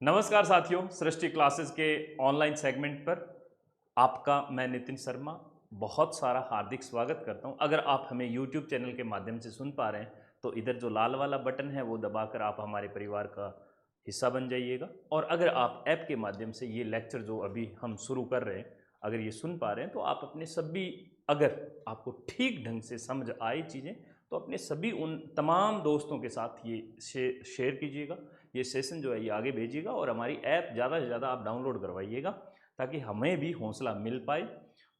नमस्कार साथियों, सृष्टि क्लासेस के ऑनलाइन सेगमेंट पर आपका मैं नितिन शर्मा बहुत सारा हार्दिक स्वागत करता हूं। अगर आप हमें YouTube चैनल के माध्यम से सुन पा रहे हैं तो इधर जो लाल वाला बटन है वो दबाकर आप हमारे परिवार का हिस्सा बन जाइएगा। और अगर आप ऐप के माध्यम से ये लेक्चर जो अभी हम शुरू कर रहे हैं अगर ये सुन पा रहे हैं तो आप अपने सभी, अगर आपको ठीक ढंग से समझ आए चीज़ें तो अपने सभी उन तमाम दोस्तों के साथ ये शेयर कीजिएगा। ये सेशन जो है ये आगे भेजिएगा और हमारी ऐप ज़्यादा से ज़्यादा आप डाउनलोड करवाइएगा ताकि हमें भी हौसला मिल पाए।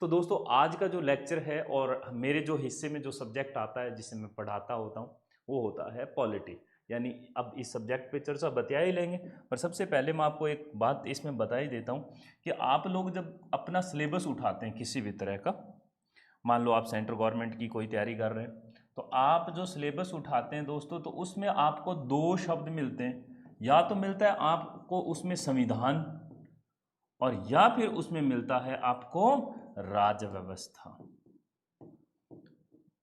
तो दोस्तों, आज का जो लेक्चर है और मेरे जो हिस्से में जो सब्जेक्ट आता है जिसे मैं पढ़ाता होता हूँ वो होता है पॉलिटी। यानी अब इस सब्जेक्ट पे चर्चा बता ही लेंगे, पर सबसे पहले मैं आपको एक बात इसमें बता ही देता हूँ कि आप लोग जब अपना सिलेबस उठाते हैं किसी भी तरह का, मान लो आप सेंट्रल गवर्नमेंट की कोई तैयारी कर रहे हैं, तो आप जो सिलेबस उठाते हैं दोस्तों, तो उसमें आपको दो शब्द मिलते हैं। या तो मिलता है आपको उसमें संविधान और या फिर उसमें मिलता है आपको राज्य व्यवस्था।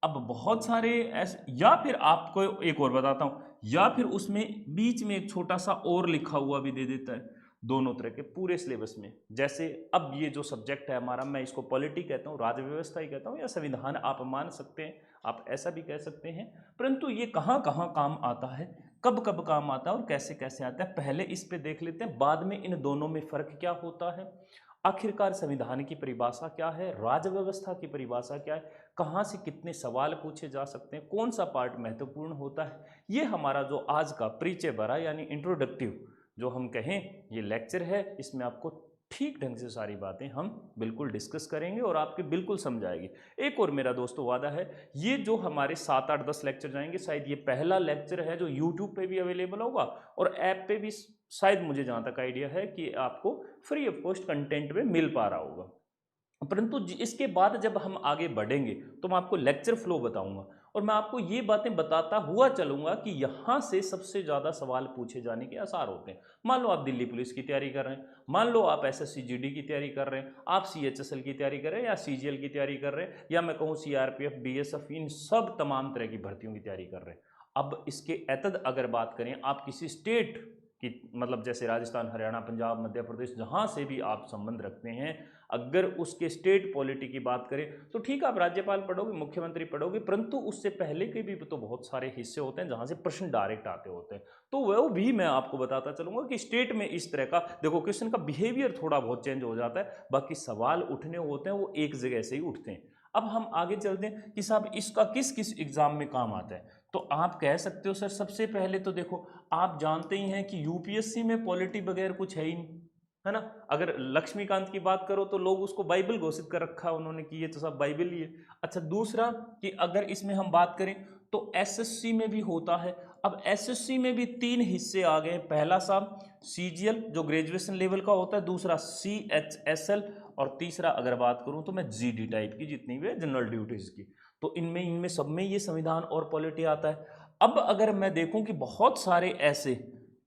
अब बहुत सारे ऐसे, या फिर आपको एक और बताता हूं, या फिर उसमें बीच में एक छोटा सा और लिखा हुआ भी दे देता है दोनों तरह के पूरे सिलेबस में। जैसे अब ये जो सब्जेक्ट है हमारा, मैं इसको पॉलिटी कहता हूँ, राज्य व्यवस्था ही कहता हूँ, या संविधान आप मान सकते हैं, आप ऐसा भी कह सकते हैं। परंतु ये कहाँ कहाँ काम आता है, कब कब काम आता है और कैसे कैसे आता है, पहले इस पे देख लेते हैं, बाद में इन दोनों में फर्क क्या होता है, आखिरकार संविधान की परिभाषा क्या है, राज्य व्यवस्था की परिभाषा क्या है, कहाँ से कितने सवाल पूछे जा सकते हैं, कौन सा पार्ट महत्वपूर्ण होता है। ये हमारा जो आज का परिचय भरा यानी इंट्रोडक्टिव जो हम कहें ये लेक्चर है, इसमें आपको ठीक ढंग से सारी बातें हम बिल्कुल डिस्कस करेंगे और आपके बिल्कुल समझ आएगी। एक और मेरा दोस्तों वादा है, ये जो हमारे 7 8 10 लेक्चर जाएंगे, शायद ये पहला लेक्चर है जो यूट्यूब पे भी अवेलेबल होगा और ऐप पे भी शायद, मुझे जहाँ तक आइडिया है कि आपको फ्री ऑफ कॉस्ट कंटेंट में मिल पा रहा होगा। परंतु इसके बाद जब हम आगे बढ़ेंगे तो मैं आपको लेक्चर फ्लो बताऊंगा और मैं आपको ये बातें बताता हुआ चलूंगा कि यहाँ से सबसे ज़्यादा सवाल पूछे जाने के आसार होते हैं। मान लो आप दिल्ली पुलिस की तैयारी कर रहे हैं, मान लो आप एसएससी जीडी की तैयारी कर रहे हैं, आप सीएचएसएल की तैयारी कर रहे हैं या सीजीएल की तैयारी कर रहे हैं, या मैं कहूँ सीआरपीएफ बीएसएफ, इन सब तमाम तरह की भर्तियों की तैयारी कर रहे हैं। अब इसके एतद अगर बात करें, आप किसी स्टेट की, मतलब जैसे राजस्थान, हरियाणा, पंजाब, मध्य प्रदेश, जहाँ से भी आप संबंध रखते हैं, अगर उसके स्टेट पॉलिटी की बात करें तो ठीक, आप राज्यपाल पढ़ोगे, मुख्यमंत्री पढ़ोगे, परंतु उससे पहले के भी तो बहुत सारे हिस्से होते हैं जहाँ से प्रश्न डायरेक्ट आते होते हैं। तो वो भी मैं आपको बताता चलूंगा कि स्टेट में इस तरह का देखो, क्वेश्चन का बिहेवियर थोड़ा बहुत चेंज हो जाता है, बाकी सवाल उठने होते हैं वो एक जगह से ही उठते हैं। अब हम आगे चलते हैं कि साहब इसका किस किस एग्जाम में काम आता है। तो आप कह सकते हो सर, सबसे पहले तो देखो, आप जानते ही हैं कि यूपीएससी में पॉलिटी वगैरह कुछ है ही नहीं, है ना। अगर लक्ष्मीकांत की बात करो तो लोग उसको बाइबल घोषित कर रखा है उन्होंने कि ये तो सब बाइबल ही है। अच्छा, दूसरा कि अगर इसमें हम बात करें तो एसएससी में भी होता है। अब एसएससी में भी 3 हिस्से आ गए, पहला साहब सीजीएल जो ग्रेजुएशन लेवल का होता है, दूसरा सीएचएसएल, और तीसरा अगर बात करूं तो मैं जीडी टाइप की जितनी भी है जनरल ड्यूटीज की। तो इनमें इनमें सब में ये संविधान और पॉलिटी आता है। अब अगर मैं देखूं कि बहुत सारे ऐसे,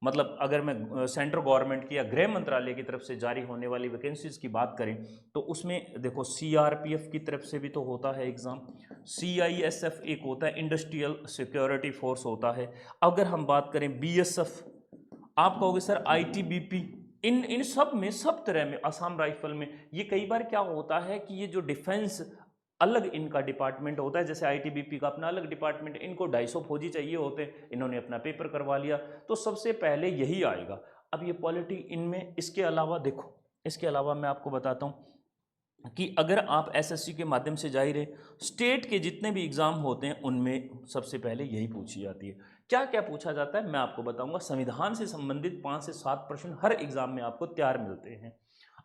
मतलब अगर मैं सेंट्रल गवर्नमेंट की या गृह मंत्रालय की तरफ से जारी होने वाली वैकेंसीज की बात करें तो उसमें देखो सीआरपीएफ की तरफ से भी तो होता है एग्जाम, सीआईएसएफ एक होता है, इंडस्ट्रियल सिक्योरिटी फोर्स होता है। अगर हम बात करें बीएसएफ, आप कहोगे सर आईटीबीपी, इन सब में, सब तरह में, असम राइफल में, ये कई बार क्या होता है कि ये जो डिफेंस अलग इनका डिपार्टमेंट होता है, जैसे आईटीबीपी का अपना अलग डिपार्टमेंट, इनको 250 फौजी चाहिए होते हैं, इन्होंने अपना पेपर करवा लिया, तो सबसे पहले यही आएगा। अब ये पॉलिटी इनमें, इसके अलावा देखो, इसके अलावा मैं आपको बताता हूँ कि अगर आप एसएससी के माध्यम से जा ही रहे, स्टेट के जितने भी एग्जाम होते हैं उनमें सबसे पहले यही पूछी जाती है। क्या क्या पूछा जाता है मैं आपको बताऊंगा। संविधान से संबंधित 5 से 7 प्रश्न हर एग्जाम में आपको तैयार मिलते हैं।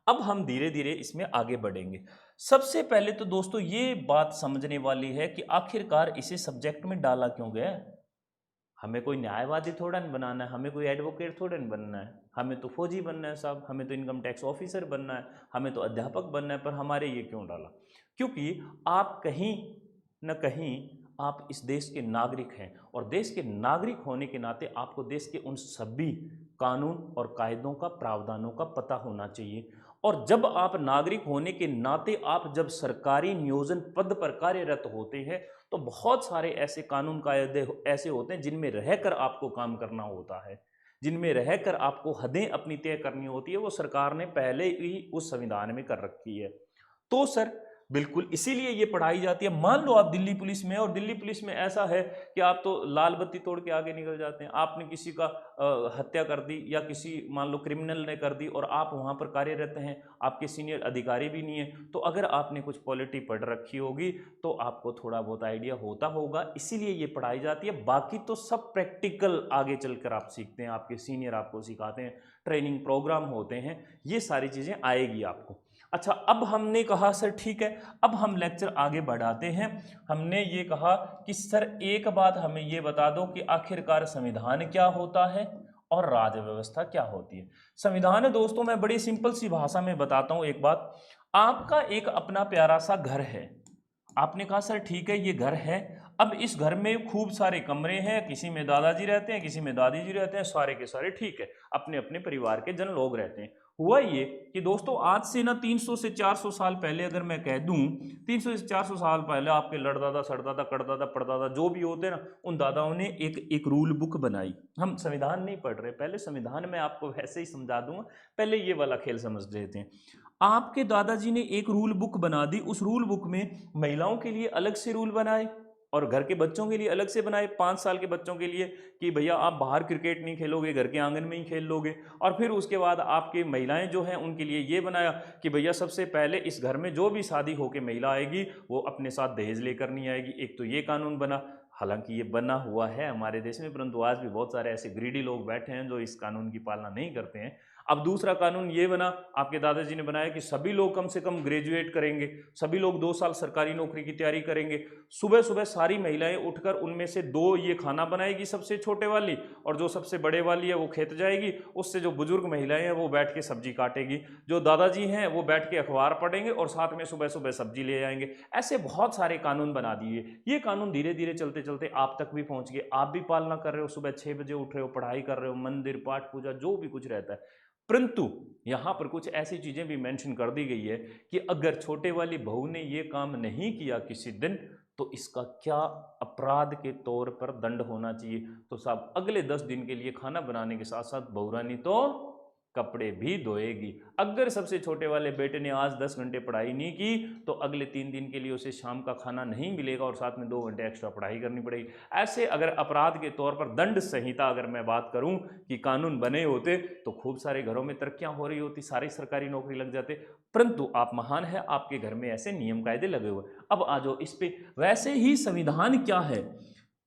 अब हम धीरे धीरे इसमें आगे बढ़ेंगे। सबसे पहले तो दोस्तों ये बात समझने वाली है कि आखिरकार इसे सब्जेक्ट में डाला क्यों गया है। हमें कोई न्यायवादी थोड़ा नहीं बनाना है, हमें कोई एडवोकेट थोड़ा नहीं बनना है, हमें तो फौजी बनना है साहब, हमें तो इनकम टैक्स ऑफिसर बनना है, हमें तो अध्यापक बनना है, पर हमारे ये क्यों डाला? क्योंकि आप कहीं न कहीं आप इस देश के नागरिक हैं और देश के नागरिक होने के नाते आपको देश के उन सभी कानून और कायदों का, प्रावधानों का पता होना चाहिए। और जब आप नागरिक होने के नाते आप जब सरकारी नियोजन पद पर कार्यरत होते हैं तो बहुत सारे ऐसे कानून कायदे ऐसे होते हैं जिनमें रहकर आपको काम करना होता है। जिनमें रहकर आपको हदें अपनी तय करनी होती है, वो सरकार ने पहले ही उस संविधान में कर रखी है। तो सर बिल्कुल इसीलिए ये पढ़ाई जाती है। मान लो आप दिल्ली पुलिस में, और दिल्ली पुलिस में ऐसा है कि आप तो लाल बत्ती तोड़ के आगे निकल जाते हैं। आपने किसी का हत्या कर दी, या किसी मान लो क्रिमिनल ने कर दी, और आप वहाँ पर कार्यरत हैं, आपके सीनियर अधिकारी भी नहीं है, तो अगर आपने कुछ पॉलिटी पढ़ रखी होगी तो आपको थोड़ा बहुत आइडिया होता होगा, इसीलिए ये पढ़ाई जाती है। बाकी तो सब प्रैक्टिकल आगे चलकर आप सीखते हैं, आपके सीनियर आपको सिखाते हैं, ट्रेनिंग प्रोग्राम होते हैं, ये सारी चीज़ें आएगी आपको। अच्छा, अब हमने कहा सर ठीक है, अब हम लेक्चर आगे बढ़ाते हैं। हमने ये कहा कि सर एक बात हमें ये बता दो कि आखिरकार संविधान क्या होता है और राज्य व्यवस्था क्या होती है। संविधान दोस्तों मैं बड़ी सिंपल सी भाषा में बताता हूं एक बात। आपका एक अपना प्यारा सा घर है, आपने कहा सर ठीक है ये घर है, अब इस घर में खूब सारे कमरे हैं, किसी में दादाजी रहते हैं, किसी में दादी जी रहते हैं, सारे के सारे ठीक है, अपने अपने परिवार के जन लोग रहते हैं। हुआ ये कि दोस्तों आज से ना 300 से 400 साल पहले अगर मैं कह दूं, 300 से 400 साल पहले आपके लड़दादा सड़दादा कड़दादा पड़दादा जो भी होते हैं ना, उन दादाओं ने एक रूल बुक बनाई। हम संविधान नहीं पढ़ रहे, पहले संविधान में आपको वैसे ही समझा दूंगा, पहले ये वाला खेल समझ लेते हैं। आपके दादाजी ने एक रूल बुक बना दी, उस रूल बुक में महिलाओं के लिए अलग से रूल बनाए और घर के बच्चों के लिए अलग से बनाए। 5 साल के बच्चों के लिए कि भैया आप बाहर क्रिकेट नहीं खेलोगे, घर के आंगन में ही खेल लोगे। और फिर उसके बाद आपके महिलाएं जो हैं उनके लिए ये बनाया कि भैया सबसे पहले इस घर में जो भी शादी होकर महिला आएगी वो अपने साथ दहेज लेकर नहीं आएगी। एक तो ये कानून बना, हालांकि ये बना हुआ है हमारे देश में, परंतु आज भी बहुत सारे ऐसे ग्रीडी लोग बैठे हैं जो इस कानून की पालना नहीं करते हैं। अब दूसरा कानून ये बना, आपके दादाजी ने बनाया कि सभी लोग कम से कम ग्रेजुएट करेंगे, सभी लोग 2 साल सरकारी नौकरी की तैयारी करेंगे। सुबह सुबह सारी महिलाएं उठकर उनमें से 2 ये खाना बनाएगी सबसे छोटे वाली, और जो सबसे बड़े वाली है वो खेत जाएगी, उससे जो बुजुर्ग महिलाएं हैं वो बैठ के सब्जी काटेगी, जो दादाजी हैं वो बैठ के अखबार पढ़ेंगे और साथ में सुबह सुबह सब्जी ले आएंगे। ऐसे बहुत सारे कानून बना दिए। ये कानून धीरे धीरे चलते चलते आप तक भी पहुंच गए, आप भी पालना कर रहे हो, सुबह 6 बजे उठ रहे हो, पढ़ाई कर रहे हो, मंदिर पाठ पूजा जो भी कुछ रहता है। परंतु यहां पर कुछ ऐसी चीजें भी मेंशन कर दी गई है कि अगर छोटे वाली बहू ने ये काम नहीं किया किसी दिन, तो इसका क्या अपराध के तौर पर दंड होना चाहिए। तो साहब अगले 10 दिन के लिए खाना बनाने के साथ साथ बहुरानी तो कपड़े भी धोएगी। अगर सबसे छोटे वाले बेटे ने आज 10 घंटे पढ़ाई नहीं की तो अगले 3 दिन के लिए उसे शाम का खाना नहीं मिलेगा और साथ में 2 घंटे एक्स्ट्रा पढ़ाई करनी पड़ेगी। ऐसे अगर अपराध के तौर पर दंड संहिता अगर मैं बात करूं कि कानून बने होते तो खूब सारे घरों में तरक्कियां हो रही होती, सारी सरकारी नौकरी लग जाते। परंतु आप महान है, आपके घर में ऐसे नियम कायदे लगे हुए। अब आ जाओ इस पे। वैसे ही संविधान क्या है?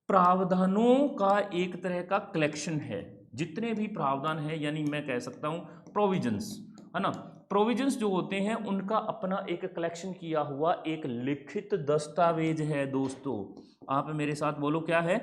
प्रावधानों का एक तरह का कलेक्शन है। जितने भी प्रावधान है, यानी मैं कह सकता हूं प्रोविजंस, है ना, प्रोविजंस जो होते हैं उनका अपना एक कलेक्शन किया हुआ एक लिखित दस्तावेज है। दोस्तों आप मेरे साथ बोलो क्या है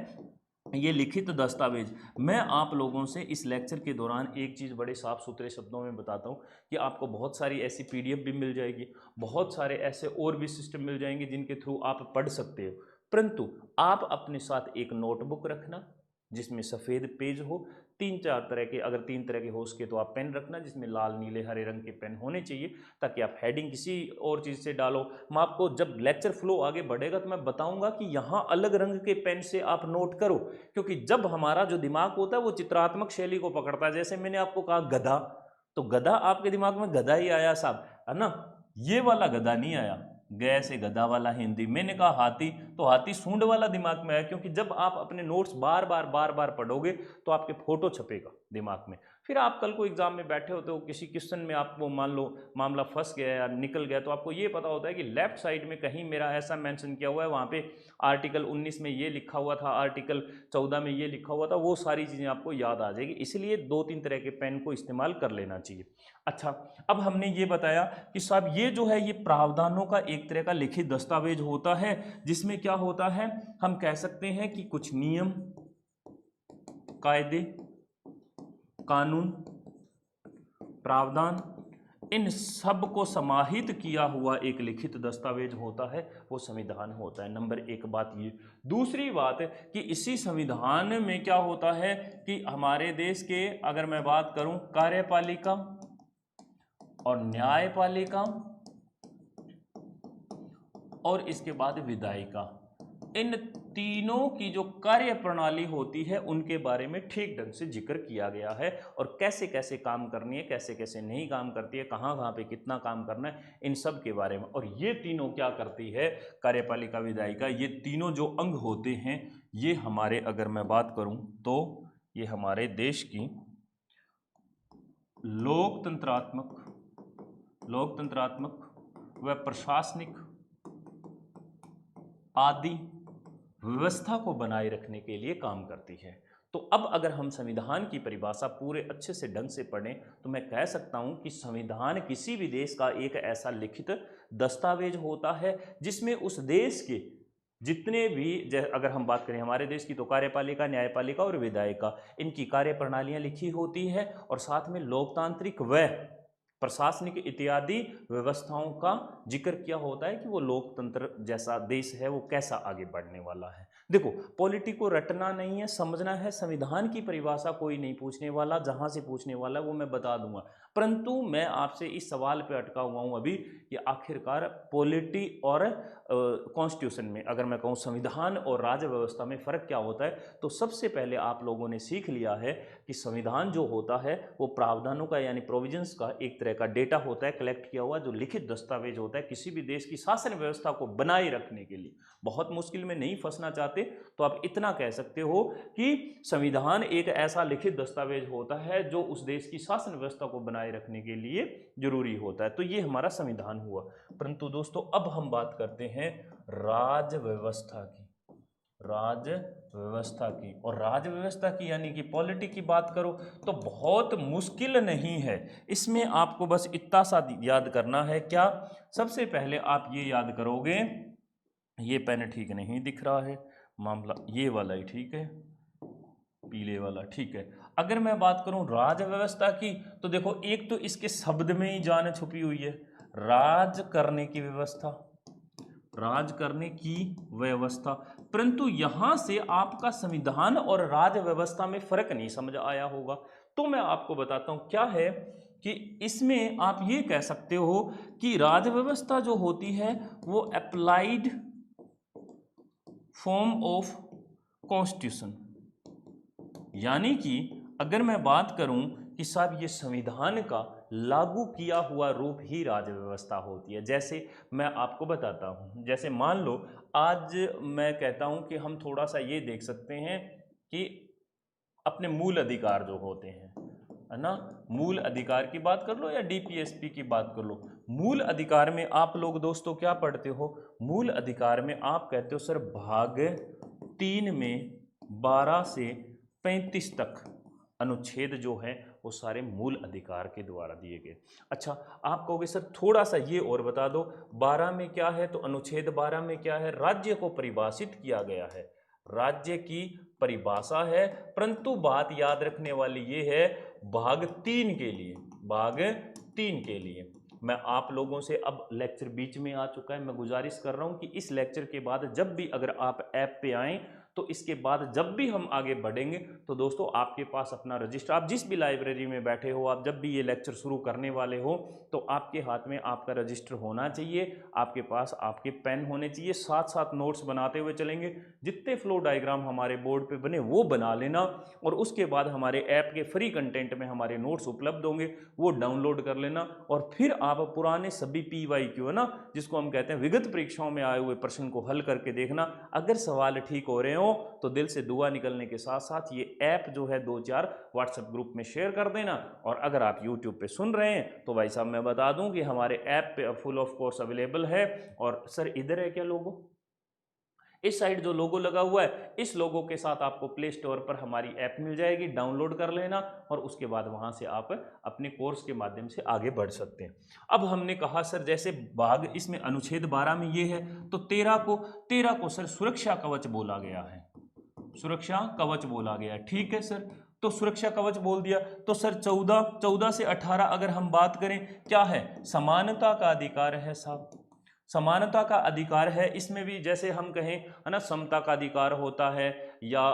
ये लिखित दस्तावेज। मैं आप लोगों से इस लेक्चर के दौरान एक चीज़ बड़े साफ सुथरे शब्दों में बताता हूँ कि आपको बहुत सारी ऐसी पीडीएफ भी मिल जाएगी, बहुत सारे ऐसे और भी सिस्टम मिल जाएंगे जिनके थ्रू आप पढ़ सकते हो। परंतु आप अपने साथ एक नोटबुक रखना जिसमें सफ़ेद पेज हो, 3-4 तरह के, अगर 3 तरह के हो सके तो आप पेन रखना जिसमें लाल नीले हरे रंग के पेन होने चाहिए, ताकि आप हेडिंग किसी और चीज़ से डालो। मैं आपको जब लेक्चर फ्लो आगे बढ़ेगा तो मैं बताऊंगा कि यहाँ अलग रंग के पेन से आप नोट करो, क्योंकि जब हमारा जो दिमाग होता है वो चित्रात्मक शैली को पकड़ता है। जैसे मैंने आपको कहा गधा, तो गधा आपके दिमाग में गधा ही आया साहब, है ना, ये वाला गधा नहीं आया। गए से गधा वाला हिंदी। मैंने कहा हाथी, तो हाथी सूंड वाला दिमाग में है, क्योंकि जब आप अपने नोट्स बार बार पढ़ोगे तो आपके फोटो छपेगा दिमाग में। फिर आप कल को एग्जाम में बैठे होते हो, किसी क्वेश्चन में आपको मान लो मामला फंस गया या निकल गया, तो आपको ये पता होता है कि लेफ्ट साइड में कहीं मेरा ऐसा मेंशन किया हुआ है, वहाँ पे आर्टिकल 19 में ये लिखा हुआ था, आर्टिकल 14 में ये लिखा हुआ था, वो सारी चीज़ें आपको याद आ जाएगी। इसलिए 2-3 तरह के पेन को इस्तेमाल कर लेना चाहिए। अच्छा, अब हमने ये बताया कि साहब ये जो है ये प्रावधानों का एक तरह का लिखित दस्तावेज होता है, जिसमें क्या होता है, हम कह सकते हैं कि कुछ नियम कायदे कानून प्रावधान इन सब को समाहित किया हुआ एक लिखित दस्तावेज होता है, वो संविधान होता है। नंबर 1 बात ये। दूसरी बात कि इसी संविधान में क्या होता है कि हमारे देश के, अगर मैं बात करूं, कार्यपालिका और न्यायपालिका और इसके बाद विधायिका, इन तीनों की जो कार्य प्रणाली होती है उनके बारे में ठीक ढंग से जिक्र किया गया है, और कैसे कैसे काम करनी है, कैसे कैसे नहीं काम करती है, कहाँ कहाँ पे कितना काम करना है, इन सब के बारे में। और ये तीनों क्या करती है, कार्यपालिका, विधायिका, ये तीनों जो अंग होते हैं, ये हमारे, अगर मैं बात करूं तो ये हमारे देश की लोकतंत्रात्मक व प्रशासनिक आदि व्यवस्था को बनाए रखने के लिए काम करती है। तो अब अगर हम संविधान की परिभाषा पूरे अच्छे से ढंग से पढ़ें तो मैं कह सकता हूं कि संविधान किसी भी देश का एक ऐसा लिखित दस्तावेज होता है जिसमें उस देश के जितने भी, अगर हम बात करें हमारे देश की, तो कार्यपालिका, न्यायपालिका और विधायिका, इनकी कार्य प्रणालियां लिखी होती है, और साथ में लोकतांत्रिक व प्रशासनिक इत्यादि व्यवस्थाओं का जिक्र किया होता है कि वो लोकतंत्र जैसा देश है वो कैसा आगे बढ़ने वाला है। देखो, पॉलिटी को रटना नहीं है, समझना है। संविधान की परिभाषा कोई नहीं पूछने वाला, जहां से पूछने वाला वो मैं बता दूंगा, परंतु मैं आपसे इस सवाल पे अटका हुआ हूं अभी कि आखिरकार पॉलिटी और कॉन्स्टिट्यूशन में, अगर मैं कहूँ संविधान और राज्य व्यवस्था में फ़र्क क्या होता है, तो सबसे पहले आप लोगों ने सीख लिया है कि संविधान जो होता है वो प्रावधानों का, यानी प्रोविजंस का एक तरह का डेटा होता है, कलेक्ट किया हुआ, जो लिखित दस्तावेज होता है किसी भी देश की शासन व्यवस्था को बनाए रखने के लिए। बहुत मुश्किल में नहीं फंसना चाहते तो आप इतना कह सकते हो कि संविधान एक ऐसा लिखित दस्तावेज होता है जो उस देश की शासन व्यवस्था को बनाए रखने के लिए जरूरी होता है। तो ये हमारा संविधान हुआ। परंतु दोस्तों, अब हम बात करते हैं राज्य व्यवस्था की, और राज्य व्यवस्था की यानी कि पॉलिटी की बात करो तो बहुत मुश्किल नहीं है। इसमें आपको बस इतना सा याद करना है, क्या, सबसे पहले आप ये याद करोगे, ये पेन ठीक नहीं दिख रहा है, मामला ये वाला ही ठीक है, पीले वाला ठीक है। अगर मैं बात करूं राज्य व्यवस्था की, तो देखो, एक तो इसके शब्द में ही जान छुपी हुई है, राज करने की व्यवस्था, परंतु यहां से आपका संविधान और राज्य व्यवस्था में फर्क नहीं समझ आया होगा। तो मैं आपको बताता हूं क्या है कि इसमें आप ये कह सकते हो कि राज्य व्यवस्था जो होती है वो अप्लाइड फॉर्म ऑफ कॉन्स्टिट्यूशन, यानी कि अगर मैं बात करूं कि साहब ये संविधान का लागू किया हुआ रूप ही राज्य व्यवस्था होती है। जैसे मैं आपको बताता हूं, जैसे मान लो आज मैं कहता हूं कि हम थोड़ा सा ये देख सकते हैं कि अपने मूल अधिकार जो होते हैं, है ना, मूल अधिकार की बात कर लो या डीपीएसपी की बात कर लो। मूल अधिकार में आप लोग दोस्तों क्या पढ़ते हो, मूल अधिकार में आप कहते हो सर भाग 3 में 12 से 35 तक अनुच्छेद जो है वो सारे मूल अधिकार के द्वारा दिए गए। अच्छा, आप कहोगे सर थोड़ा सा ये और बता दो, 12 में क्या है, तो अनुच्छेद 12 में क्या है, राज्य को परिभाषित किया गया है, राज्य की परिभाषा है। परंतु बात याद रखने वाली ये है, भाग 3 के लिए मैं आप लोगों से, अब लेक्चर बीच में आ चुका है, मैं गुजारिश कर रहा हूं कि इस लेक्चर के बाद जब भी अगर आप ऐप पे आएं तो इसके बाद जब भी हम आगे बढ़ेंगे तो दोस्तों आपके पास अपना रजिस्टर, आप जिस भी लाइब्रेरी में बैठे हो, आप जब भी ये लेक्चर शुरू करने वाले हो तो आपके हाथ में आपका रजिस्टर होना चाहिए, आपके पास आपके पेन होने चाहिए, साथ साथ नोट्स बनाते हुए चलेंगे। जितने फ्लो डायग्राम हमारे बोर्ड पे बने वो बना लेना, और उसके बाद हमारे ऐप के फ्री कंटेंट में हमारे नोट्स उपलब्ध होंगे, वो डाउनलोड कर लेना, और फिर आप पुराने सभी PYQ है ना, जिसको हम कहते हैं विगत परीक्षाओं में आए हुए प्रश्न को हल करके देखना। अगर सवाल ठीक हो रहे हो तो दिल से दुआ निकलने के साथ साथ ये ऐप जो है 2-4 व्हाट्सएप ग्रुप में शेयर कर देना। और अगर आप यूट्यूब पे सुन रहे हैं तो भाई साहब मैं बता दूं कि हमारे ऐप पे फुल ऑफ कोर्स अवेलेबल है। और सर इधर है क्या लोगो, इस साइड जो लोगो लगा हुआ है, इस लोगो के साथ आपको प्ले स्टोर पर हमारी ऐप मिल जाएगी, डाउनलोड कर लेना, और उसके बाद वहां से आप अपने कोर्स के माध्यम से आगे बढ़ सकते हैं। अब हमने कहा सर जैसे भाग, इसमें अनुच्छेद 12 में ये है, तो 13 को सर सुरक्षा कवच बोला गया है, सुरक्षा कवच बोला गया है, ठीक है सर। तो सुरक्षा कवच बोल दिया, तो सर 14 से 18 अगर हम बात करें, क्या है, समानता का अधिकार है साहब, समानता का अधिकार है। इसमें भी जैसे हम कहें है ना, समता का अधिकार होता है, या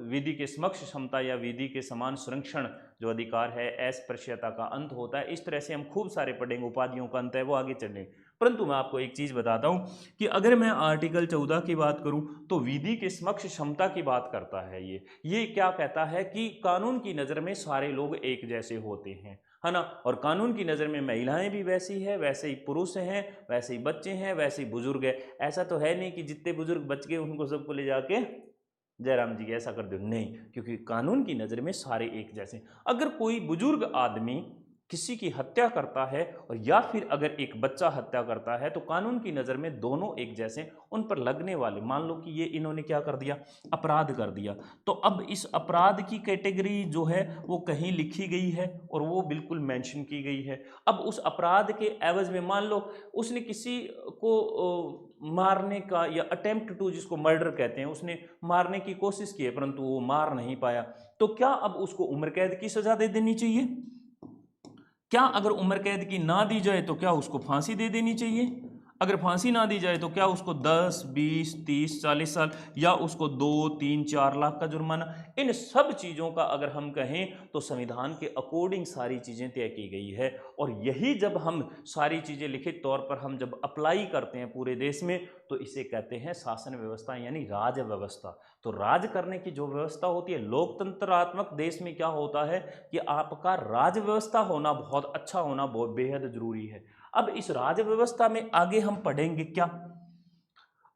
विधि के समक्ष क्षमता या विधि के समान संरक्षण जो अधिकार है, अस्पृश्यता का अंत होता है। इस तरह से हम खूब सारे पढ़ेंगे, उपाधियों का अंत है वो आगे चलेंगे। परंतु मैं आपको एक चीज बताता हूं कि अगर मैं आर्टिकल 14 की बात करूं तो विधि के समक्ष क्षमता की बात करता है। ये क्या कहता है कि कानून की नजर में सारे लोग एक जैसे होते हैं, है ना। और कानून की नज़र में महिलाएं भी वैसी है, वैसे ही पुरुष हैं, वैसे ही बच्चे हैं, वैसे ही बुजुर्ग है। ऐसा तो है नहीं कि जितने बुजुर्ग बच गए उनको सबको ले जाके जयराम जी ऐसा कर दो, नहीं, क्योंकि कानून की नज़र में सारे एक जैसे। अगर कोई बुजुर्ग आदमी किसी की हत्या करता है और या फिर अगर एक बच्चा हत्या करता है तो कानून की नज़र में दोनों एक जैसे। उन पर लगने वाले, मान लो कि ये इन्होंने क्या कर दिया, अपराध कर दिया, तो अब इस अपराध की कैटेगरी जो है वो कहीं लिखी गई है और वो बिल्कुल मेंशन की गई है। अब उस अपराध के एवज में मान लो उसने किसी को मारने का, या अटेम्प्ट टू जिसको मर्डर कहते हैं, उसने मारने की कोशिश की है परंतु वो मार नहीं पाया, तो क्या अब उसको उम्र कैद की सजा दे देनी चाहिए? क्या अगर उम्र कैद की ना दी जाए तो क्या उसको फांसी दे देनी चाहिए? अगर फांसी ना दी जाए तो क्या उसको 10, 20, 30, 40 साल या उसको 2, 3, 4 लाख का जुर्माना? इन सब चीज़ों का अगर हम कहें तो संविधान के अकॉर्डिंग सारी चीज़ें तय की गई है। और यही जब हम सारी चीज़ें लिखित तौर पर हम जब अप्लाई करते हैं पूरे देश में तो इसे कहते हैं शासन व्यवस्था यानी राज व्यवस्था। तो राज करने की जो व्यवस्था होती है, लोकतंत्रात्मक देश में क्या होता है कि आपका राज व्यवस्था होना, बहुत अच्छा होना बहुत बेहद जरूरी है। अब इस राज व्यवस्था में आगे हम पढ़ेंगे क्या?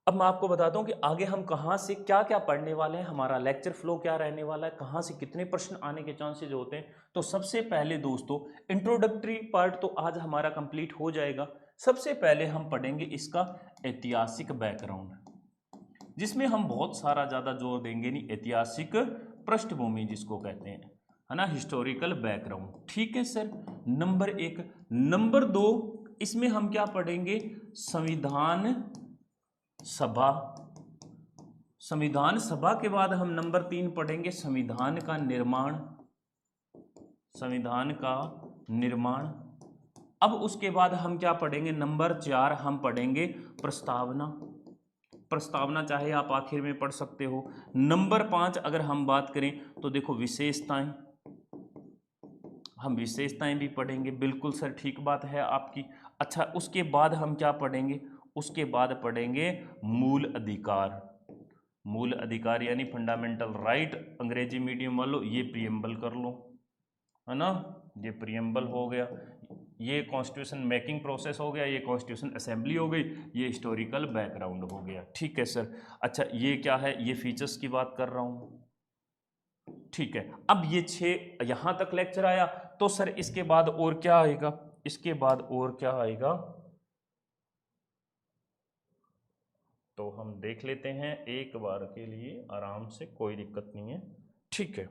अब मैं आपको बताता हूं कि आगे हम कहां से क्या क्या पढ़ने वाले हैं, हमारा लेक्चर फ्लो क्या रहने वाला है, कहां से कितने प्रश्न आने के चांसेस होते हैं। तो सबसे पहले दोस्तों इंट्रोडक्टरी पार्ट तो आज हमारा कंप्लीट हो जाएगा। सबसे पहले हम पढ़ेंगे इसका ऐतिहासिक बैकग्राउंड, जिसमें हम बहुत सारा ज़्यादा जोर देंगे नहीं, ऐतिहासिक पृष्ठभूमि जिसको कहते हैं, है ना, हिस्टोरिकल बैकग्राउंड। ठीक है सर, नंबर 1। नंबर 2, इसमें हम क्या पढ़ेंगे, संविधान सभा। संविधान सभा के बाद हम नंबर 3 पढ़ेंगे संविधान का निर्माण। संविधान का निर्माण। अब उसके बाद हम क्या पढ़ेंगे, नंबर 4 हम पढ़ेंगे प्रस्तावना। प्रस्तावना चाहे आप आखिर में पढ़ सकते हो। नंबर 5 अगर हम बात करें तो देखो विशेषताएं, हम विशेषताएं भी पढ़ेंगे। बिल्कुल सर, ठीक बात है आपकी। अच्छा, उसके बाद हम क्या पढ़ेंगे, उसके बाद पढ़ेंगे मूल अधिकार। मूल अधिकार यानी फंडामेंटल राइट, अंग्रेजी मीडियम वालों ये प्रियम्बल कर लो, है ना, ये प्रियम्बल हो गया, ये कॉन्स्टिट्यूशन मेकिंग प्रोसेस हो गया, ये कॉन्स्टिट्यूशन असेंबली हो गई, ये हिस्टोरिकल बैकग्राउंड हो गया। ठीक है सर। अच्छा, ये क्या है, ये फीचर्स की बात कर रहा हूं। ठीक है, अब ये 6 यहां तक लेक्चर आया, तो सर इसके बाद और क्या आएगा, इसके बाद और क्या आएगा तो हम देख लेते हैं एक बार के लिए आराम से, कोई दिक्कत नहीं है। ठीक है,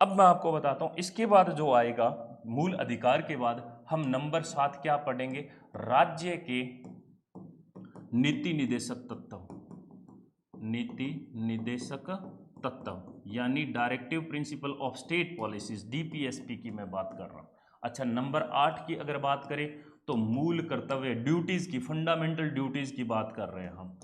अब मैं आपको बताता हूं इसके बाद जो आएगा मूल अधिकार के बाद हम नंबर 7 क्या पढ़ेंगे, राज्य के नीति निर्देशक तत्व। नीति निर्देशक तत्व यानी directive principle of state policies, DPSP की मैं बात कर रहा हूं। अच्छा, नंबर 8 की अगर बात करें तो मूल कर्तव्य, ड्यूटीज की, फंडामेंटल ड्यूटीज की बात कर रहे हैं हम।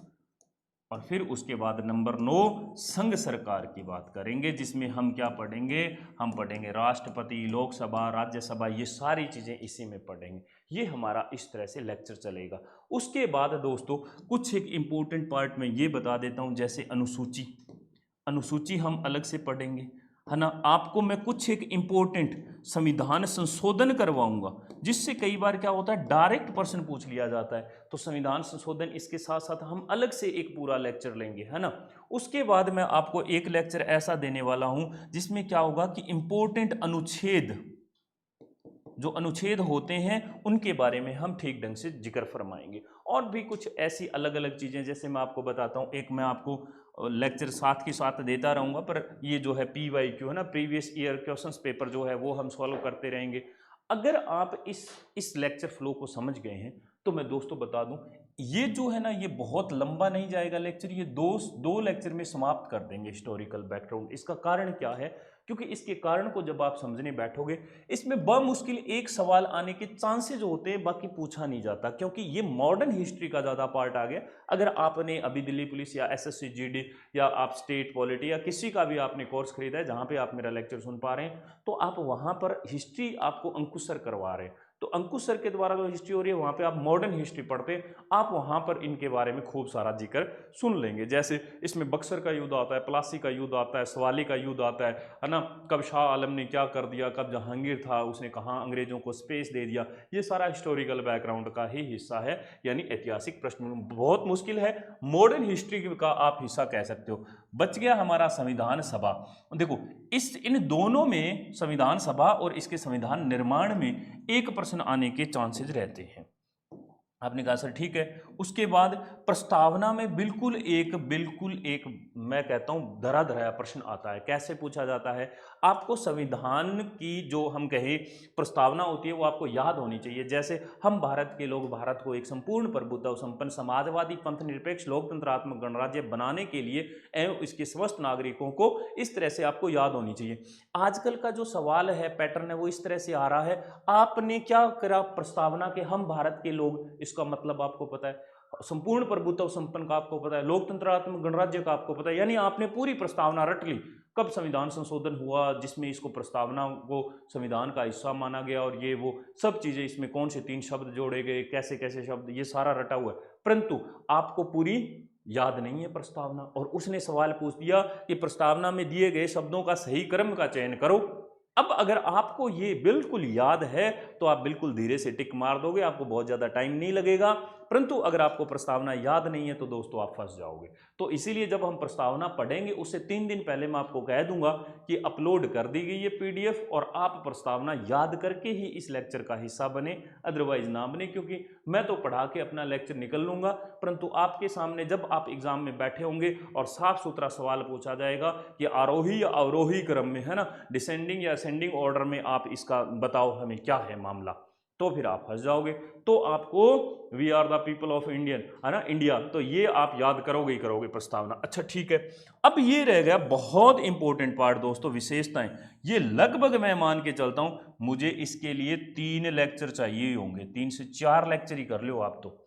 और फिर उसके बाद नंबर 9 संघ सरकार की बात करेंगे, जिसमें हम क्या पढ़ेंगे, हम पढ़ेंगे राष्ट्रपति, लोकसभा, राज्यसभा, ये सारी चीज़ें इसी में पढ़ेंगे। ये हमारा इस तरह से लेक्चर चलेगा। उसके बाद दोस्तों कुछ एक इम्पोर्टेंट पार्ट में ये बता देता हूँ, जैसे अनुसूची। अनुसूची हम अलग से पढ़ेंगे, है ना। आपको मैं कुछ एक इम्पोर्टेंट संविधान संशोधन करवाऊंगा, जिससे कई बार क्या होता है डायरेक्ट प्रश्न पूछ लिया जाता है, तो संविधान संशोधन इसके साथ साथ हम अलग से एक पूरा लेक्चर लेंगे, है ना। उसके बाद मैं आपको एक लेक्चर ऐसा देने वाला हूं जिसमें क्या होगा कि इम्पोर्टेंट अनुच्छेद, जो अनुच्छेद होते हैं उनके बारे में हम ठीक ढंग से जिक्र फरमाएंगे। और भी कुछ ऐसी अलग अलग चीज़ें, जैसे मैं आपको बताता हूँ, एक मैं आपको लेक्चर साथ के साथ देता रहूँगा, पर ये जो है PYQ है ना, प्रीवियस ईयर क्वेश्चंस पेपर जो है वो हम सॉल्व करते रहेंगे। अगर आप इस लेक्चर फ्लो को समझ गए हैं तो मैं दोस्तों बता दूं, ये जो है ना ये बहुत लंबा नहीं जाएगा लेक्चर, ये दो लेक्चर में समाप्त कर देंगे हिस्टोरिकल बैकग्राउंड। इसका कारण क्या है क्योंकि इसके कारण को जब आप समझने बैठोगे, इसमें बमुश्किल एक सवाल आने के चांसेस होते हैं, बाकी पूछा नहीं जाता, क्योंकि ये मॉडर्न हिस्ट्री का ज़्यादा पार्ट आ गया। अगर आपने अभी दिल्ली पुलिस या एसएससी जीडी या आप स्टेट पॉलिटी या किसी का भी आपने कोर्स खरीदा है जहाँ पे आप मेरा लेक्चर सुन पा रहे हैं, तो आप वहाँ पर हिस्ट्री आपको अंकुश सर करवा रहे हैं। तो अंकुश सर के द्वारा जो हिस्ट्री हो रही है वहाँ पे आप मॉडर्न हिस्ट्री पढ़ते, आप वहाँ पर इनके बारे में खूब सारा जिक्र सुन लेंगे। जैसे इसमें बक्सर का युद्ध आता है, प्लासी का युद्ध आता है, सवाली का युद्ध आता है ना, कब शाह आलम ने क्या कर दिया, कब जहांगीर था उसने कहाँ अंग्रेजों को स्पेस दे दिया, ये सारा हिस्टोरिकल बैकग्राउंड का ही हिस्सा है, यानी ऐतिहासिक प्रश्न। बहुत मुश्किल है, मॉडर्न हिस्ट्री का आप हिस्सा कह सकते हो। बच गया हमारा संविधान सभा। देखो इन दोनों में, संविधान सभा और इसके संविधान निर्माण में एक प्रश्न आने के चांसेस रहते हैं। आपने कहा सर ठीक है। उसके बाद प्रस्तावना में बिल्कुल एक मैं कहता हूं धरा धराया प्रश्न आता है। कैसे पूछा जाता है, आपको संविधान की जो हम कहें प्रस्तावना होती है वो आपको याद होनी चाहिए। जैसे हम भारत के लोग भारत को एक संपूर्ण प्रभुत्व संपन्न समाजवादी पंथ निरपेक्ष लोकतंत्रात्मक गणराज्य बनाने के लिए एवं इसके समस्त नागरिकों को, इस तरह से आपको याद होनी चाहिए। आजकल का जो सवाल है, पैटर्न है, वो इस तरह से आ रहा है, आपने क्या करा प्रस्तावना के हम भारत के लोग, इसका मतलब आपको पता है, संपूर्ण प्रभुत्व संपन्न का आपको पता है, लोकतंत्रात्मक गणराज्य का आपको पता है, यानी आपने पूरी प्रस्तावना रट ली। कब संविधान संशोधन हुआ जिसमें इसको प्रस्तावना को संविधान का हिस्सा माना गया, और ये वो सब चीजें, इसमें कौन से 3 शब्द जोड़े गए, कैसे कैसे शब्द, ये सारा रटा हुआ है, परंतु आपको पूरी याद नहीं है प्रस्तावना। और उसने सवाल पूछ दिया कि प्रस्तावना में दिए गए शब्दों का सही क्रम का चयन करो। अब अगर आपको ये बिल्कुल याद है तो आप बिल्कुल धीरे से टिक मार दोगे, आपको बहुत ज़्यादा टाइम नहीं लगेगा। परंतु अगर आपको प्रस्तावना याद नहीं है तो दोस्तों आप फंस जाओगे। तो इसीलिए जब हम प्रस्तावना पढ़ेंगे उससे 3 दिन पहले मैं आपको कह दूंगा कि अपलोड कर दी गई है पीडीएफ, और आप प्रस्तावना याद करके ही इस लेक्चर का हिस्सा बने, अदरवाइज ना बने। क्योंकि मैं तो पढ़ा के अपना लेक्चर निकल लूंगा, परंतु आपके सामने जब आप एग्जाम में बैठे होंगे और साफ सुथरा सवाल पूछा जाएगा कि आरोही या अवरोही क्रम में, है ना, डिसेंडिंग या असेंडिंग ऑर्डर में आप इसका बताओ हमें क्या है मामला, तो फिर आप फंस जाओगे। तो आपको we are the people of Indian, है ना, इंडिया, तो ये आप याद करोगे ही करोगे प्रस्तावना। अच्छा ठीक है, अब ये रह गया बहुत इंपॉर्टेंट पार्ट दोस्तों, विशेषताएं। ये लगभग मैं मान के चलता हूं मुझे इसके लिए 3 लेक्चर चाहिए ही होंगे, 3 से 4 लेक्चर ही कर लो आप तो,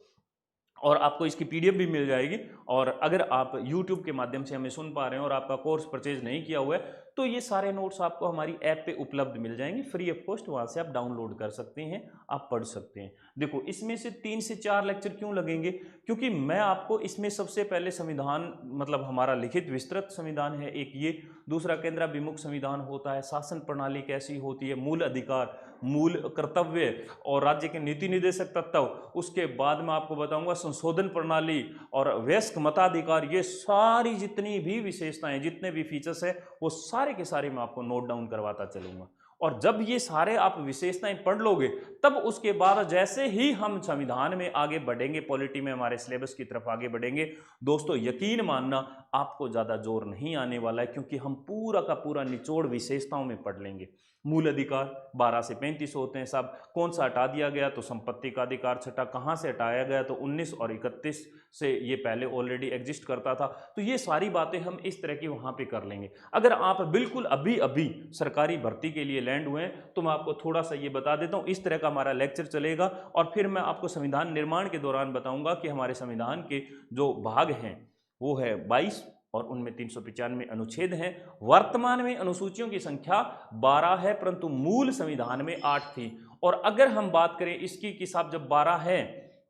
और आपको इसकी पीडीएफ भी मिल जाएगी। और अगर आप YouTube के माध्यम से हमें सुन पा रहे हैं और आपका कोर्स परचेज नहीं किया हुआ है तो ये सारे नोट्स आपको हमारी ऐप पे उपलब्ध मिल जाएंगे फ्री ऑफ कॉस्ट, वहाँ से आप डाउनलोड कर सकते हैं, आप पढ़ सकते हैं। देखो इसमें से 3 से 4 लेक्चर क्यों लगेंगे, क्योंकि मैं आपको इसमें सबसे पहले संविधान, मतलब हमारा लिखित विस्तृत संविधान है एक ये, दूसरा केंद्राभिमुख संविधान होता है, शासन प्रणाली कैसी होती है, मूल अधिकार, मूल कर्तव्य और राज्य के नीति निर्देशक तत्व, उसके बाद मैं आपको बताऊंगा संशोधन प्रणाली और वयस्क मताधिकार, ये सारी जितनी भी विशेषताएं, जितने भी फीचर्स है, वो सारे के सारे मैं आपको नोट डाउन करवाता चलूंगा। और जब ये सारे आप विशेषताएं पढ़ लोगे तब उसके बाद जैसे ही हम संविधान में आगे बढ़ेंगे, पॉलिटी में हमारे सिलेबस की तरफ आगे बढ़ेंगे, दोस्तों यकीन मानना आपको ज्यादा जोर नहीं आने वाला है, क्योंकि हम पूरा का पूरा निचोड़ विशेषताओं में पढ़ लेंगे। मूल अधिकार 12 से 35 होते हैं साहब, कौन सा हटा दिया गया तो संपत्ति का अधिकार छठा, कहाँ से हटाया गया तो 19 और 31 से, ये पहले ऑलरेडी एग्जिस्ट करता था। तो ये सारी बातें हम इस तरह की वहाँ पे कर लेंगे। अगर आप बिल्कुल अभी अभी सरकारी भर्ती के लिए लैंड हुए हैं तो मैं आपको थोड़ा सा ये बता देता हूँ, इस तरह का हमारा लेक्चर चलेगा। और फिर मैं आपको संविधान निर्माण के दौरान बताऊंगा कि हमारे संविधान के जो भाग हैं वो है 22 और उनमें 395 अनुच्छेद हैं। वर्तमान में अनुसूचियों की संख्या 12 है, परंतु मूल संविधान में 8 थी। और अगर हम बात करें इसकी कि साहब जब 12 है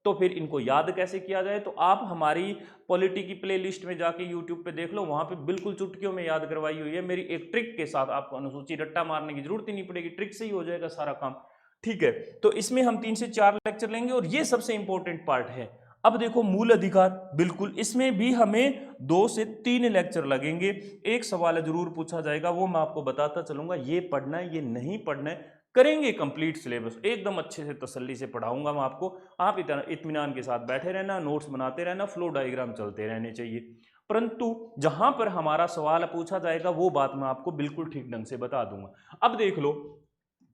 तो फिर इनको याद कैसे किया जाए, तो आप हमारी पॉलिटी की प्लेलिस्ट में जाके यूट्यूब पे देख लो, वहां पे बिल्कुल चुटकियों में याद करवाई हुई है मेरी एक ट्रिक के साथ। आपको अनुसूची रट्टा मारने की जरूरत ही नहीं पड़ेगी, ट्रिक से ही हो जाएगा सारा काम। ठीक है, तो इसमें हम 3 से 4 लेक्चर लेंगे और ये सबसे इंपॉर्टेंट पार्ट है। अब देखो मूल अधिकार, बिल्कुल इसमें भी हमें 2 से 3 लेक्चर लगेंगे। एक सवाल जरूर पूछा जाएगा, वो मैं आपको बताता चलूंगा, ये पढ़ना है ये नहीं पढ़ना है, करेंगे कंप्लीट सिलेबस एकदम अच्छे से तसल्ली से पढ़ाऊंगा मैं आपको। आप इत्मीनान के साथ बैठे रहना, नोट्स बनाते रहना, फ्लो डायग्राम चलते रहने चाहिए। परंतु जहां पर हमारा सवाल पूछा जाएगा वो बात मैं आपको बिल्कुल ठीक ढंग से बता दूंगा। अब देख लो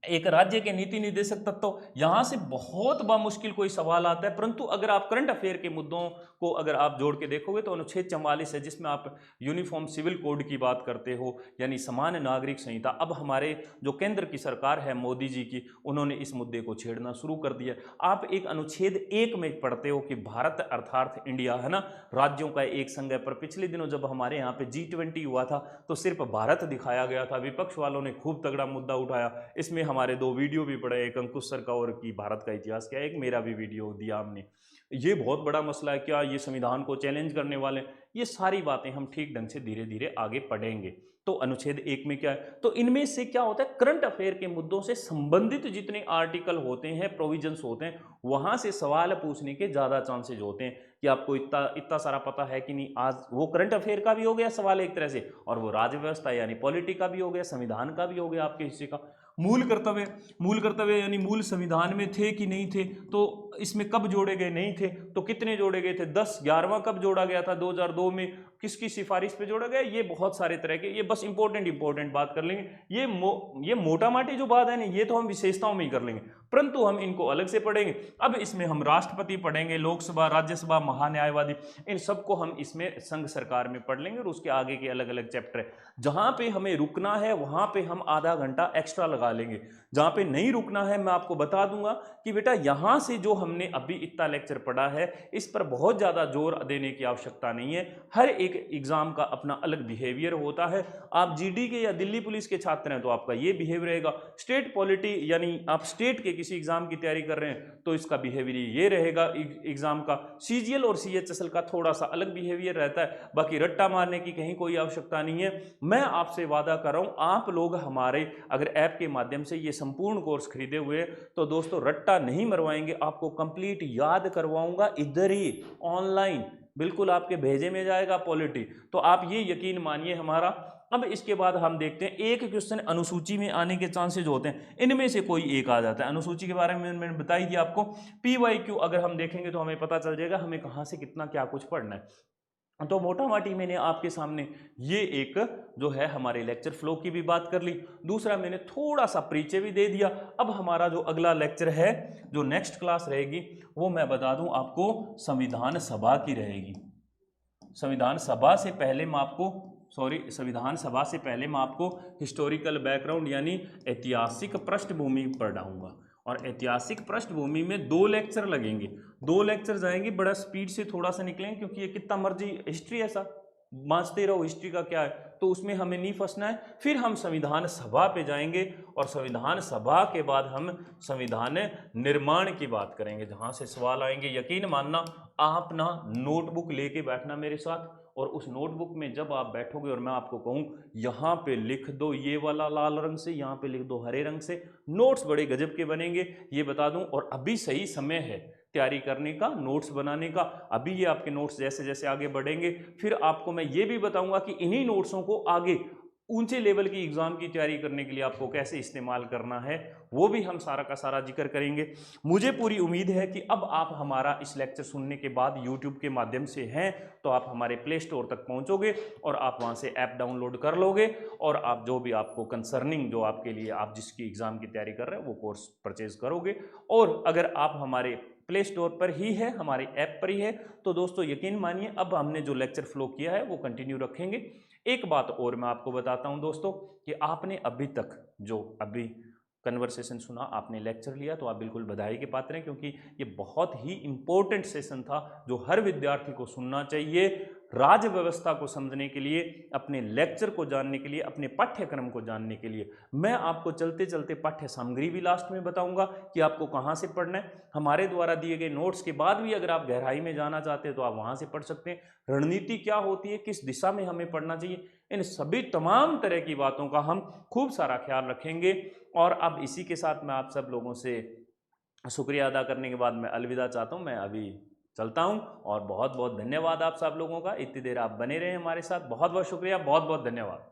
एक राज्य के नीति निर्देशक तत्व, यहाँ से बहुत बामुश्किल कोई सवाल आता है, परंतु अगर आप करंट अफेयर के मुद्दों को अगर आप जोड़ के देखोगे तो अनुच्छेद 44 है, जिसमें आप यूनिफॉर्म सिविल कोड की बात करते हो, यानी समान नागरिक संहिता। अब हमारे जो केंद्र की सरकार है मोदी जी की, उन्होंने इस मुद्दे को छेड़ना शुरू कर दिया। आप एक अनुच्छेद 1 में पढ़ते हो कि भारत अर्थात इंडिया है ना, राज्यों का एक संघ है, पर पिछले दिनों जब हमारे यहाँ पे G20 हुआ था तो सिर्फ भारत दिखाया गया था। विपक्ष वालों ने खूब तगड़ा मुद्दा उठाया, इसमें हमारे 2 वीडियो भी पड़े, एक अंकुश सर का और की भारत का इतिहास क्या है, एक मेरा भी वीडियो दिया हमने। ये बहुत बड़ा मसला है, क्या ये संविधान को चैलेंज करने वाले, ये सारी बातें हम ठीक ढंग से धीरे धीरे आगे पढ़ेंगे। तो अनुच्छेद 1 में क्या है, तो इनमें से क्या होता है, करंट अफेयर के मुद्दों से संबंधित जितने आर्टिकल होते हैं, प्रोविजंस होते हैं, वहां से सवाल पूछने के ज्यादा चांसेज होते हैं कि आपको इतना इतना सारा पता है कि नहीं। आज वो करंट अफेयर का भी हो गया सवाल एक तरह से, और वो राज्य व्यवस्था यानी पॉलिटी का भी हो गया, संविधान का भी हो गया आपके हिस्से का। मूल कर्तव्य यानी मूल संविधान में थे कि नहीं थे, तो इसमें कब जोड़े गए, नहीं थे तो कितने जोड़े गए थे, 10 11वां कब जोड़ा गया था, 2002 में, किसकी सिफारिश पे जोड़ा गया, ये बहुत सारे तरह के, ये बस इंपॉर्टेंट बात कर लेंगे। ये मोटा माटी जो बात है ना, ये तो हम विशेषताओं में ही कर लेंगे, परंतु हम इनको अलग से पढ़ेंगे। अब इसमें हम राष्ट्रपति पढ़ेंगे, लोकसभा, राज्यसभा, महान्यायवादी, इन सबको हम इसमें संघ सरकार में पढ़ लेंगे, और उसके आगे के अलग अलग चैप्टर है। जहां पे हमें रुकना है वहां पे हम आधा घंटा एक्स्ट्रा लगा लेंगे, जहां पे नहीं रुकना है मैं आपको बता दूंगा कि बेटा यहां से जो हमने अभी इतना लेक्चर पढ़ा है, इस पर बहुत ज्यादा जोर देने की आवश्यकता नहीं है। हर एक एग्जाम का अपना अलग बिहेवियर होता है। आप जीडी के या दिल्ली पुलिस के छात्र हैं तो आपका ये बिहेवियर रहेगा, स्टेट पॉलिटी यानी आप स्टेट के किसी एग्जाम की तैयारी कर रहे हैं तो इसका बिहेवियर ये रहेगा एग्जाम का। सीजीएल और सीएचएसएल का थोड़ा सा अलग बिहेवियर रहता है, बाकी रट्टा मारने की कहीं कोई आवश्यकता नहीं है। मैं आपसे वादा कर रहा हूं, आप लोग हमारे अगर ऐप के माध्यम से ये संपूर्ण कोर्स खरीदे हुए तो दोस्तों रट्टा नहीं मरवाएंगे, आपको कंप्लीट याद करवाऊंगा इधर ही ऑनलाइन, बिल्कुल आपके भेजे में जाएगा पॉलिटी, तो आप ये यकीन मानिए हमारा। अब इसके बाद हम देखते हैं, एक क्वेश्चन अनुसूची में आने के चांसेस होते हैं, इनमें से कोई एक आ जाता है। अनुसूची के बारे में मैंने बता ही दिया आपको। पीवाईक्यू अगर हम देखेंगे तो हमें पता चल जाएगा हमें कहां से कितना क्या कुछ पढ़ना है। तो मोटा माटी मैंने आपके सामने ये एक जो है हमारे लेक्चर फ्लो की भी बात कर ली, दूसरा मैंने थोड़ा सा परिचय भी दे दिया। अब हमारा जो अगला लेक्चर है, जो नेक्स्ट क्लास रहेगी, वो मैं बता दूं आपको संविधान सभा की रहेगी। संविधान सभा से पहले मैं आपको हिस्टोरिकल बैकग्राउंड यानी ऐतिहासिक पृष्ठभूमि पढ़ाऊंगा, और ऐतिहासिक पृष्ठभूमि में 2 लेक्चर लगेंगे, 2 लेक्चर जाएंगे, बड़ा स्पीड से थोड़ा सा निकलेंगे, क्योंकि ये कितना मर्जी हिस्ट्री ऐसा बांचते रहो, हिस्ट्री का क्या है, तो उसमें हमें नहीं फंसना है। फिर हम संविधान सभा पे जाएंगे, और संविधान सभा के बाद हम संविधान निर्माण की बात करेंगे, जहां से सवाल आएंगे। यकीन मानना, आप ना नोटबुक लेके बैठना मेरे साथ, और उस नोटबुक में जब आप बैठोगे और मैं आपको कहूँ यहाँ पे लिख दो ये वाला लाल रंग से, यहाँ पे लिख दो हरे रंग से, नोट्स बड़े गजब के बनेंगे, ये बता दूं। और अभी सही समय है तैयारी करने का, नोट्स बनाने का। अभी ये आपके नोट्स जैसे जैसे आगे बढ़ेंगे, फिर आपको मैं ये भी बताऊंगा कि इन्हीं नोट्सों को आगे ऊंचे लेवल की एग्जाम की तैयारी करने के लिए आपको कैसे इस्तेमाल करना है, वो भी हम सारा का सारा जिक्र करेंगे। मुझे पूरी उम्मीद है कि अब आप हमारा इस लेक्चर सुनने के बाद YouTube के माध्यम से हैं तो आप हमारे प्ले स्टोर तक पहुंचोगे और आप वहां से ऐप डाउनलोड कर लोगे, और आप जो भी आपको कंसर्निंग, जो आपके लिए आप जिसकी एग्जाम की तैयारी कर रहे हैं, वो कोर्स परचेज करोगे। और अगर आप हमारे प्ले स्टोर पर ही है, हमारे ऐप पर ही है, तो दोस्तों यकीन मानिए अब हमने जो लेक्चर फ्लो किया है वो कंटिन्यू रखेंगे। एक बात और मैं आपको बताता हूं दोस्तों, कि आपने अभी तक जो अभी कन्वर्सेशन सुना, आपने लेक्चर लिया, तो आप बिल्कुल बधाई के पात्र हैं, क्योंकि ये बहुत ही इंपॉर्टेंट सेशन था जो हर विद्यार्थी को सुनना चाहिए, राज्य व्यवस्था को समझने के लिए, अपने लेक्चर को जानने के लिए, अपने पाठ्यक्रम को जानने के लिए। मैं आपको चलते चलते पाठ्य सामग्री भी लास्ट में बताऊंगा कि आपको कहाँ से पढ़ना है। हमारे द्वारा दिए गए नोट्स के बाद भी अगर आप गहराई में जाना चाहते हैं तो आप वहाँ से पढ़ सकते हैं। रणनीति क्या होती है, किस दिशा में हमें पढ़ना चाहिए, इन सभी तमाम तरह की बातों का हम खूब सारा ख्याल रखेंगे। और अब इसी के साथ मैं आप सब लोगों से शुक्रिया अदा करने के बाद मैं अलविदा चाहता हूं। मैं अभी चलता हूं, और बहुत बहुत धन्यवाद आप सब लोगों का, इतनी देर आप बने रहे हमारे साथ। बहुत बहुत शुक्रिया, बहुत बहुत धन्यवाद।